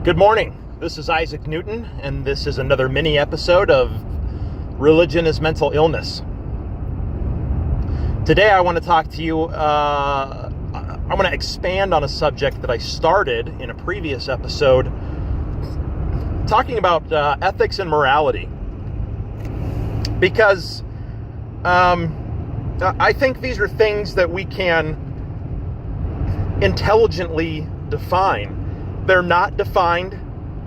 Good morning. This is Isaac Newton, and this is another mini episode of Religion is Mental Illness. Today I want to talk to you, I want to expand on a subject that I started in a previous episode, talking about ethics and morality. Because I think these are things that we can intelligently define. They're not defined.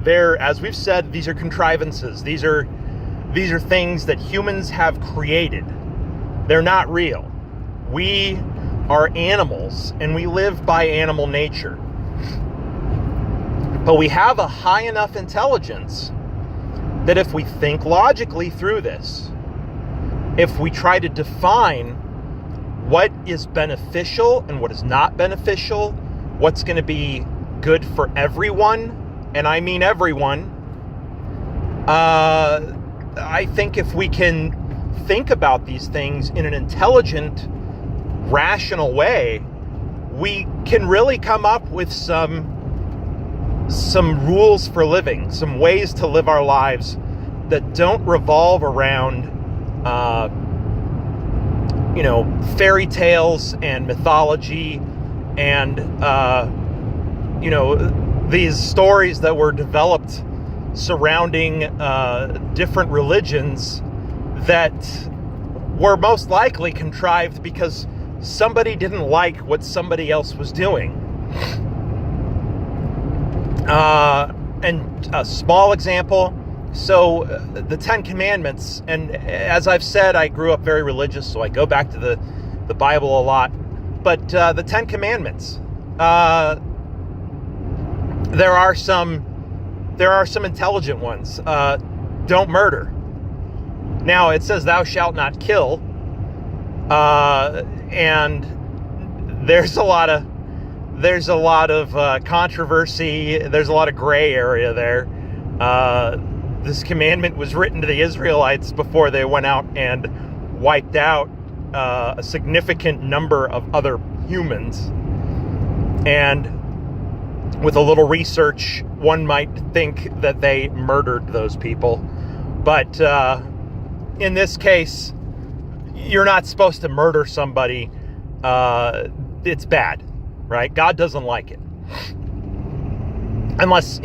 They're, as we've said, these are contrivances. These are things that humans have created. They're not real. We are animals, and we live by animal nature. But we have a high enough intelligence that if we think logically through this, if we try to define what is beneficial and what is not beneficial, what's going to be good for everyone, and I mean everyone, I think if we can think about these things in an intelligent, rational way, we can really come up with some rules for living, some ways to live our lives that don't revolve around fairy tales and mythology and these stories that were developed surrounding different religions that were most likely contrived because somebody didn't like what somebody else was doing. And a small example, so the Ten Commandments, and as I've said, I grew up very religious, so I go back to the Bible a lot, but the Ten Commandments, there are some intelligent ones. Don't murder. Now it says thou shalt not kill, and there's a lot of controversy. There's a lot of gray area there. This commandment was written to the Israelites before they went out and wiped out a significant number of other humans. And with a little research, one might think that they murdered those people. But in this case, you're not supposed to murder somebody. It's bad, right? God doesn't like it. Unless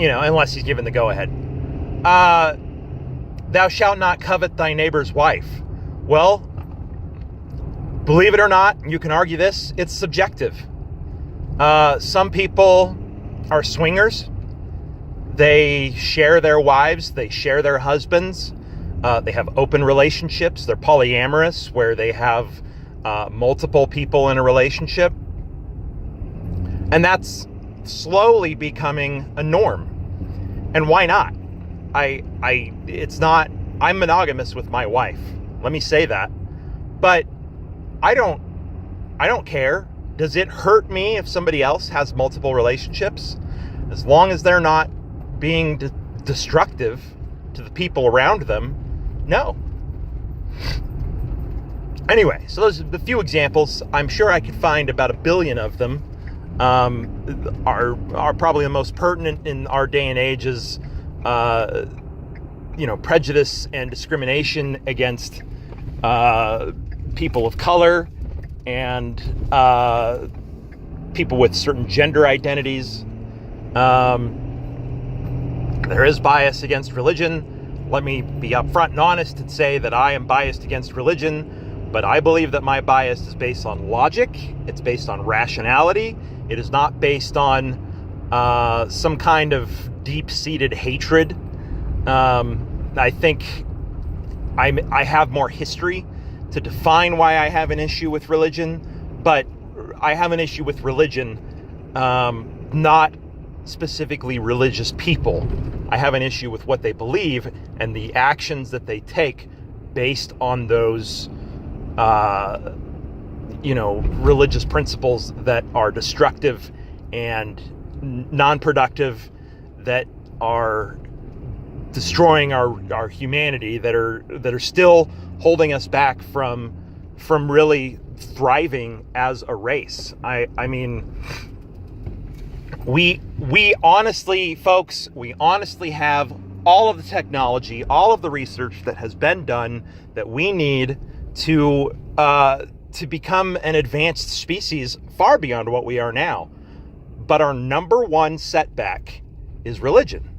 he's given the go-ahead. Thou shalt not covet thy neighbor's wife. Well, believe it or not, you can argue this, it's subjective. Some people are swingers. They share their wives, they share their husbands, they have open relationships, they're polyamorous, where they have multiple people in a relationship. And that's slowly becoming a norm. And why not? I'm monogamous with my wife. Let me say that. But I don't care. Does it hurt me if somebody else has multiple relationships? As long as they're not being destructive to the people around them, no. Anyway, so those are the few examples. I'm sure I could find about 1 billion of them. Are probably the most pertinent in our day and age is, prejudice and discrimination against people of color and people with certain gender identities. There is bias against religion. Let me be upfront and honest and say that I am biased against religion, but I believe that my bias is based on logic. It's based on rationality. It is not based on some kind of deep-seated hatred. I think I have more history to define why I have an issue with religion, but I have an issue with religion, not specifically religious people. I have an issue with what they believe and the actions that they take based on those, religious principles that are destructive and non-productive, that are destroying our humanity, that are still holding us back from really thriving as a race. I mean, We honestly, folks, we honestly have all of the technology, all of the research that has been done that we need to become an advanced species far beyond what we are now. But our number one setback is religion.